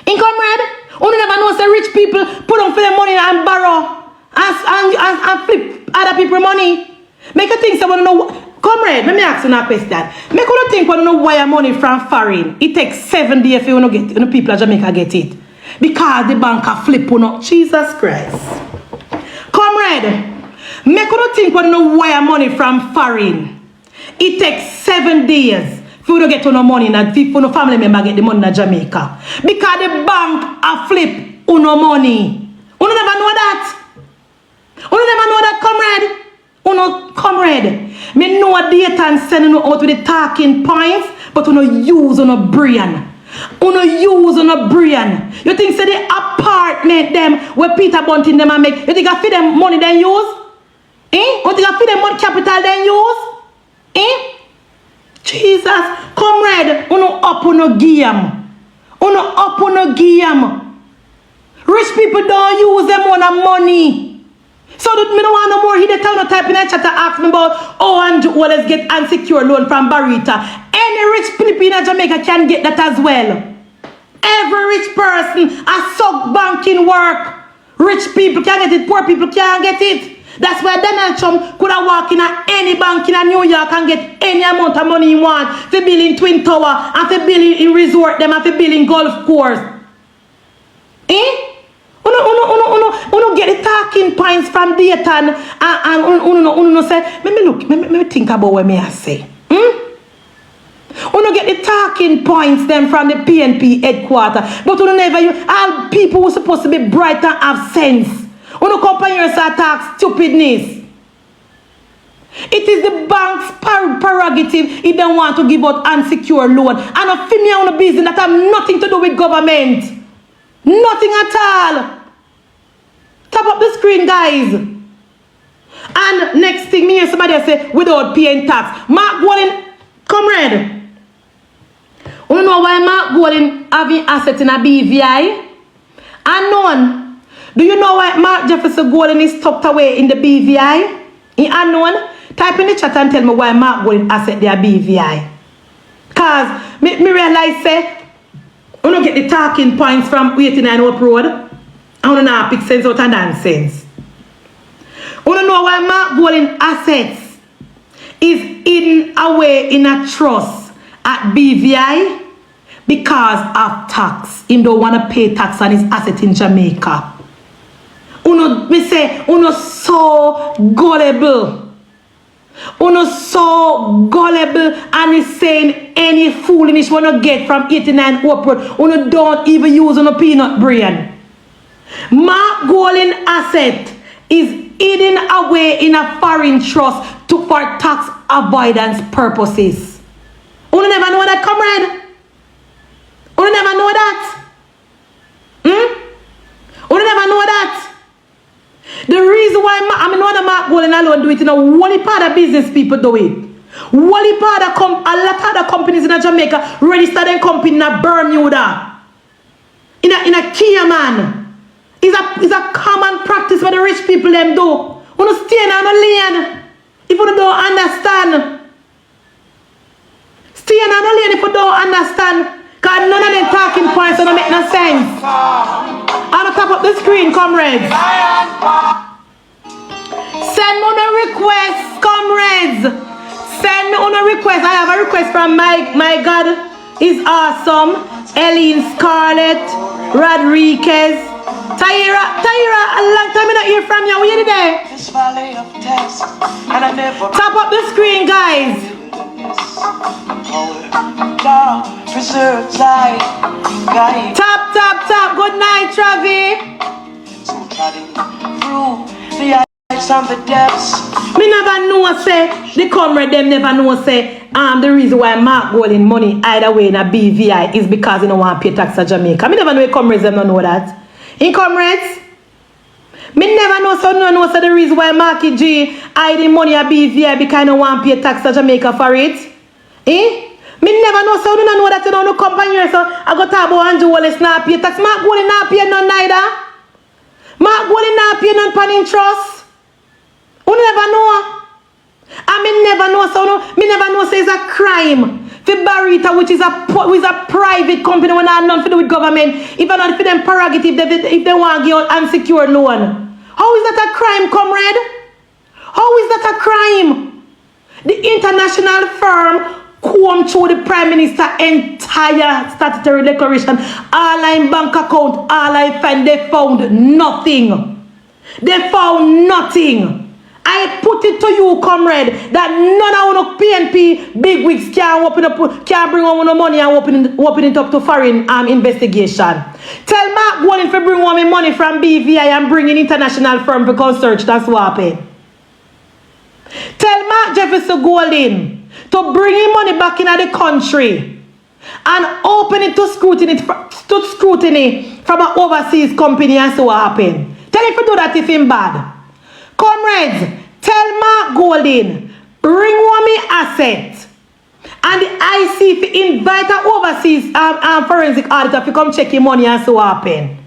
In comrade, you never know that rich people put on for their money and borrow and flip other people money. Make you think someone know. Comrade, let me ask you a question. Make you think when you know wire money from foreign. It takes 7 days for you to get the people of Jamaica get it. Because the bank are flip on up. Jesus Christ. Comrade, make you think when you know wire money from foreign. It takes 7 days for you to get no money and for no family member get the money in Jamaica. Because the bank are flip on no money. You never know that. You never know that, comrade. No, comrade, me know a data and sending you out with the talking points, but you no use on a brain. You no use on a brain. You think say the apartment them where Peter Bunting them and make, you think I feed them money then use? You think I feed them money capital then use? Jesus, comrade, you no up on a game. You no up on a game. Rich people don't use them on a money. So that me don't want no more. He dey tell no type in a chat to ask me about and let's get unsecured loan from Barita. Any rich people in Jamaica can get that as well. Every rich person has suck banking work. Rich people can get it, poor people can't get it. That's why Donald Trump could have walked in at any bank in New York and get any amount of money he want for building Twin Tower and for building in resort them and for building golf course. Eh? Uno get the talking points from data and uno say, let me think about what me I say. Uno get the talking points them from the PNP headquarters, but uno never you all people who supposed to be bright and have sense. Uno company yourself talk stupidness. It is the bank's prerogative if they want to give out unsecured loan. And a female on a business that have nothing to do with government. Nothing at all. Tap up the screen, guys. And next thing, me hear somebody say, without paying tax. Mark Golden, comrade. You know why Mark Golden having assets in a BVI? Unknown. Do you know why Mark Jefferson Golden is tucked away in the BVI? In unknown? Type in the chat and tell me why Mark Golden asset their BVI. Because me realize say, you don't get the talking points from 89 Up Road. I don't know pick sense out and nonsense. You don't know why Mark Golden assets is hidden away in a trust at BVI? Because of tax. He don't want to pay tax on his asset in Jamaica. Me say, uno so gullible. Uno so gullible and is saying any foolishness wanna get from 89 upward. Uno don't even use on a peanut brain. Mark Golden asset is hidden away in a foreign trust for tax avoidance purposes. Uno never know that, comrade? Uno never know that? Uno never know that? The reason why I know the Mark Golden alone do it, one part of business people do it. One part of a lot of the companies in Jamaica register their company in Bermuda. In a Cayman. It's a common practice what the rich people them do. You stay on the lane if you don't understand. Stay on the lane if you don't understand. Because none of them talking points don't make no sense. On the top of the screen, comrades. Send me on a request, comrades. Send me on a request. I have a request from my God is awesome. Eileen Scarlett, Rodriguez, Tyra, a long time I not hear from you. Where you there? Top up the screen, guys. Tap. Good night, Travi. Me never know say the comrade them never know say the reason why Mark Golden money either way in a BVI is because he don't want to pay tax to Jamaica. Me never know comrades them don't know that. In comrades, me never know so no know so the reason why Marky G hiding money at BVI because he don't want to pay tax to Jamaica for it. Me never know so don't know that you don't know company here so I go talk about Andrew Wallace not pay tax. Mark Golden not pay none neither. Mark Golden not pay none pan interest. You never know. I mean never know so no. Me never know say it's a crime. For Barita, which is a private company when I have nothing to do with government, if I not for them prerogative if they want to get unsecured loan. How is that a crime, comrade? How is that a crime? The international firm combed through the Prime Minister's entire statutory declaration, all in bank account, all I find, they found nothing. They found nothing. I put it to you, comrade, that none of the PNP big wigs can bring on no money and open it up to foreign investigation. Tell Mark Golden to bring on money from BVI and bring in international firm to come search. That's what happened. Tell Mark Jefferson Golden to bring in money back into the country and open it to scrutiny from an overseas company and so what happened. Tell him to do that if him bad. Comrades, tell Mark Golden, bring one me asset. And the IC if invite an overseas forensic auditor to come check your money and so happen.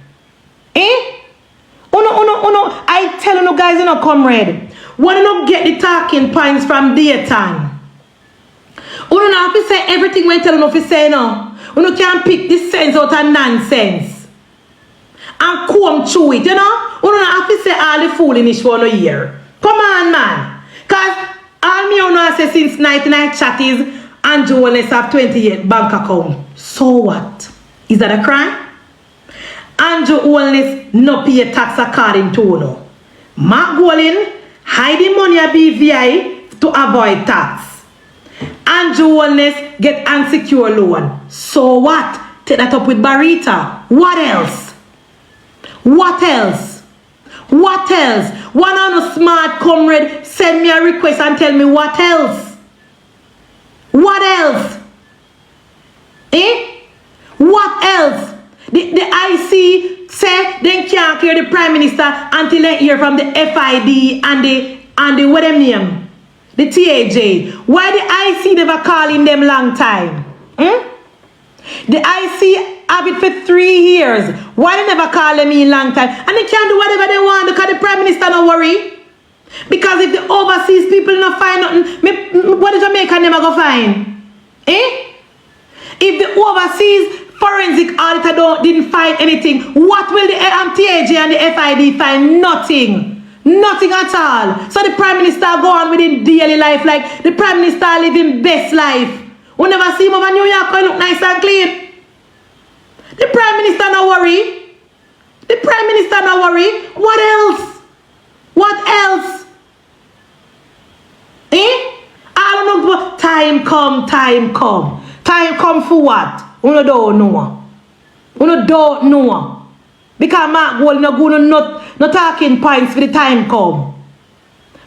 I tell you guys, comrade, when you get the talking points from Dayton, you don't have to say everything when you tell you to say no. You can pick the sense out of nonsense. And comb through it, you know? You don't have to say all the foolishness for no year. Come on, man. Because all me you know say since 99 chat is Andrew Wellness have 28 bank account. So what? Is that a crime? Andrew Wellness no pay tax according to no. Mark Golin hiding money at BVI to avoid tax. Andrew Wellness get unsecured loan. So what? Take that up with Barita. What else? What else? What else? One on a smart comrade send me a request and tell me what else? What else? Eh? What else? The IC say they can't clear the Prime Minister until they hear from the FID and the what them name? The TAJ. Why the IC never calling them long time? Hmm? The IC have it for 3 years. Why they never call them in long time? And they can do whatever they want because the Prime Minister no worry. Because if the overseas people not find nothing, what is Jamaica never go find? Eh? If the overseas forensic auditor didn't find anything, what will the TAJ and the FID find? Nothing. Nothing at all. So the Prime Minister go on with his daily life like the Prime Minister living best life. We never see him over New York when look nice and clean. The Prime Minister no worry. The Prime Minister no worry. What else? What else? Eh? I don't know. Time come, time come. Time come for what? We don't know. We don't know. Because Mark Gold no good no talking points for the time come.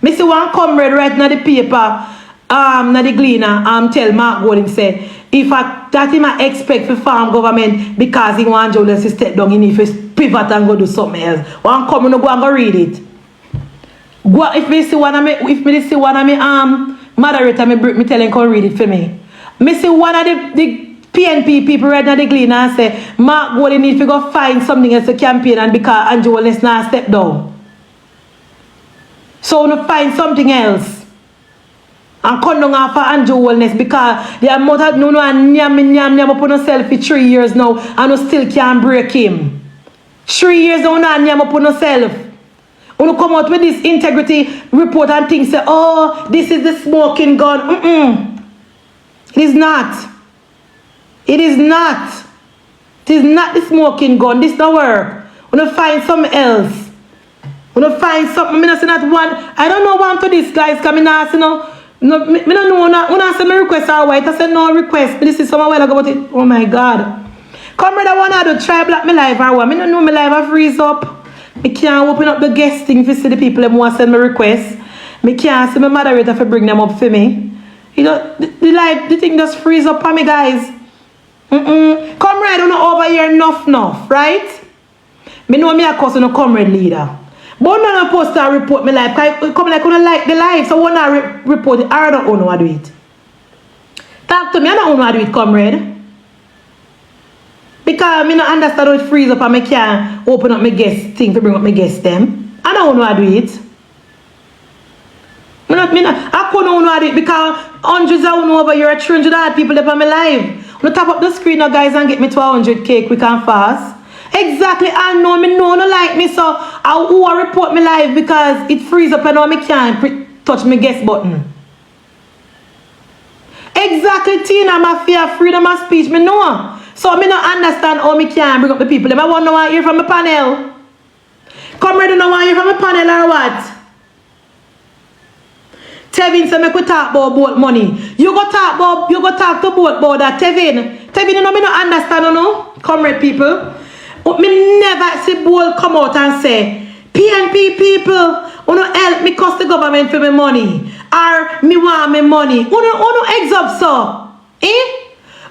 Me see one comrade right now the paper, na the Gleaner, tell Mark Gold him say, if that him I expect for farm government because he want Jones to step down, he need to pivot and go do something else. One come no go and go read it. Go if me see one of me moderator me tell him come read it for me. Me see one of the PNP people right now the Gleaner and say Mark Gold need to go find something else to campaign and because Andrew Wellness now step down. So we find something else. And come down after Andrew Wellness because the amount of no and nyam up on yourself for 3 years now and you still can't break him. 3 years now and nyam up on yourself. When you come out with this integrity report and things say, oh, this is the smoking gun. It is not. It is not. It is not the smoking gun. This don't work. When you find something else. When you find something, I say not one. I don't know one to this guys coming out, you know. No, I don't know. When I say my request are white, I said no request. But this is some while ago about it. Oh my God. Comrade, I want to try black my life or what? I don't know my life I freeze up. I can't open up the guest thing to see the people who want to send me requests. I can't see my moderator for bring them up for me. You know, the thing just freeze up for me, guys. Comrade, I don't over here enough, right? I know me a cause no comrade leader. But when I post a report my life, come like when I like the life, so when I report it, I don't know how to do it. Talk to me, I don't know how to do it, comrade. Because I don't understand how it freeze up and I can't open up my guest thing to bring up my guest them. I don't know how to do it. I couldn't know how to do it because hundreds of over here, 300 people up on my live. I'm tap up the screen now, guys, and get me to 100K quick and fast. Exactly, I know me no like me, so I will report me live because it frees up and now I can't touch my guest button. Exactly, Tina, my fear freedom of speech, me know. So I don't understand how me can bring up the people. I want to hear from my panel. Comrade, you don't want to hear from my panel or what? Tevin said, make we talk about boat money. You go talk to boat about that, Tevin. Tevin, you know me not understand, you know, comrade people. But me never see boat come out and say, PNP people, you know, help me cost the government for my money. Or me want my money. You know, eggs up so. Eh?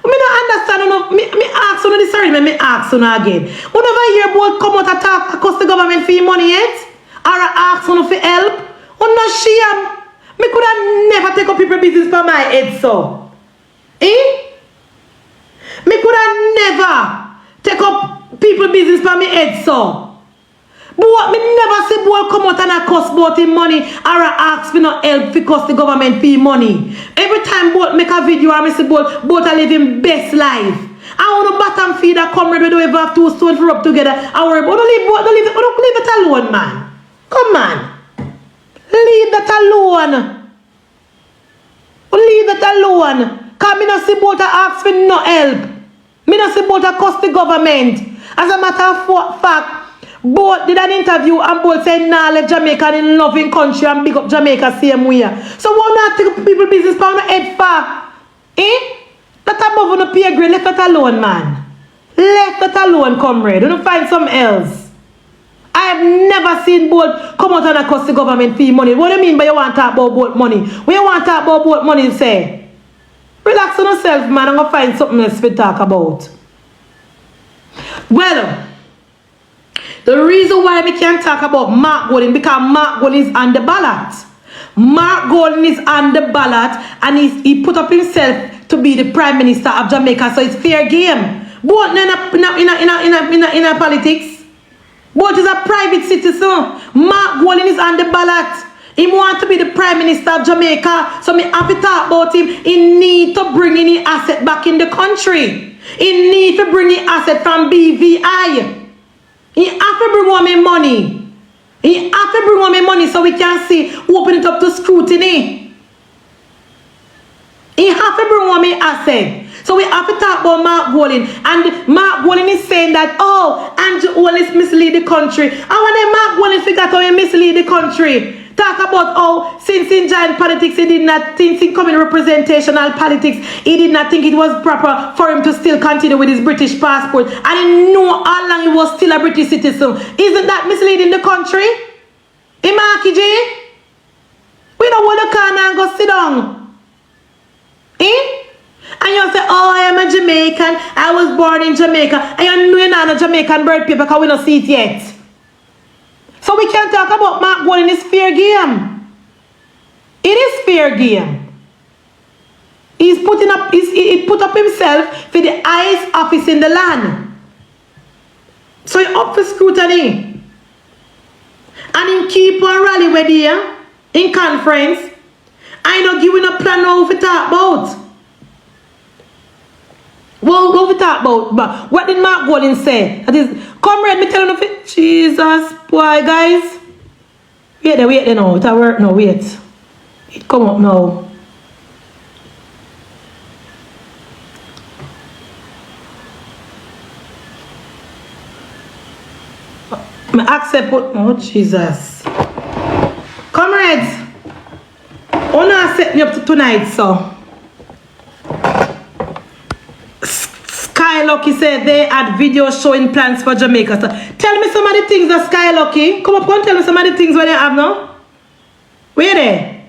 Me not understand, you know, me ask you, sorry, me ask you again. Whenever your boat come out and talk, cost the government for your money yet? Or I ask you for help? You know, shame. Me could have never take up people business for my head, so. Eh? Me could have never take up people business for my head, so. But what me never see boy come out and I cost both him money or I ask for no help because the government pay money. Every time both make a video or me see both are living best life. I want to bottom feed a comrade we don't even have two stones for up together. I worry about don't leave it alone, man. Come on. Leave that alone. Leave it alone. Because me not see about to ask for no help. Me not see about to cost the government. As a matter of fact, both did an interview and both said, nah, let Jamaica in loving country and big up Jamaica same way. So why not take people business for no head far? Eh? That above on the pay grade, left it alone, man. Left it alone, comrade. Don't find something else. I have never seen both come out and cost the government fee money. What do you mean by you want to talk about both money? When you want to talk about both money, say, relax on yourself, man. I'm going to find something else to talk about. Well, the reason why we can't talk about Mark Golding, because Mark Golding is on the ballot. Mark Golding is on the ballot and he put up himself to be the Prime Minister of Jamaica, so it's fair game. Both in a politics. Both is a private citizen. Mark Golding is on the ballot. He wants to be the Prime Minister of Jamaica, so me have to talk about him. He need to bring in the asset back in the country. He need to bring the asset from BVI. He have to bring on me money. He have to bring on me money so we can see, open it up to scrutiny. He have to bring on me asset. So we have to talk about Mark Golding. And Mark Golding is saying that, oh, Andrew always mislead the country. And when Mark Golding figure out how he mislead the country, talk about how since he joined politics, he did not think he come in representational politics, he did not think it was proper for him to still continue with his British passport. And he knew how long he was still a British citizen. Isn't that misleading the country? Marky J? We don't want to come and go sit down. Eh? And you say, oh, I am a Jamaican. I was born in Jamaica. And you know you're not a Jamaican birth paper because we don't see it yet. So we can't talk about Mark Golding. It's fair game. It is fair game. He put up himself for the highest office in the land. So he up for scrutiny. And he keep on rally with you in conference. I not giving a plan now to talk about. Well, what we talk about? But what did Mark Golding say? That is, comrade, me telling you, Jesus, boy, guys. Wait there now. It work now, wait. It come up now. Me accept what, oh, Jesus. Comrades, I want to set me up to tonight, so. Skylucky said they had videos showing plans for Jamaica. So tell me some of the things that Skylucky. Come up and tell me some of the things where they have now. Where there?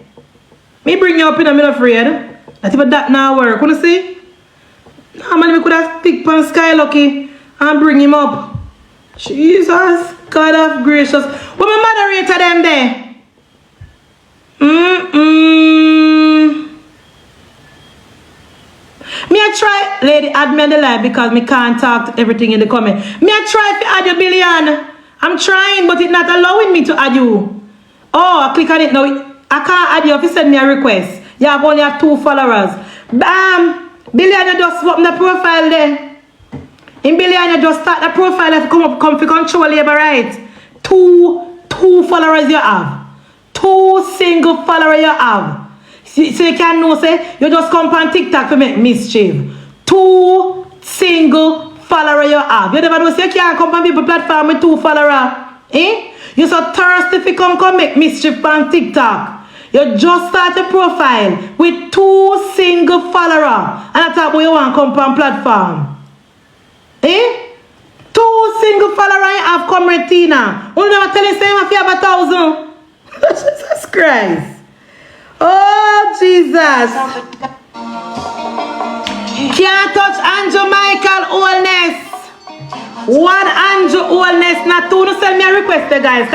Me bring you up in a minute, afraid. That even that now work. Wanna see? No man, we could have picked on Skylucky and bring him up. Jesus, God of gracious. What my moderator them there? Me I try, lady, add me on the live because me can't talk to everything in the comment. Me I try to add you, Billion. I'm trying, but it's not allowing me to add you. Oh, I click on it now. I can't add you if you send me a request. You have only have 2 followers. Bam! Billion, you just swap the profile there. In Billion, you just start the profile if you come for control labor, right? 2 followers you have. 2 single followers you have. So you can know, say, you just come on TikTok to make mischief. 2 single followers you have. You never know, say you can't come on people platform with 2 followers. Eh? You're so thirsty if you come make mischief on TikTok. You just start a profile with 2 single followers. And that's how you want to come on platform. Eh? 2 single followers you have, Comrade Tina. You never tell you, say you have 1,000. Jesus Christ. Oh, Jesus. Can't touch Andrew Michael Oldness. One Andrew Oldness. Not 2. No send me a request, guys.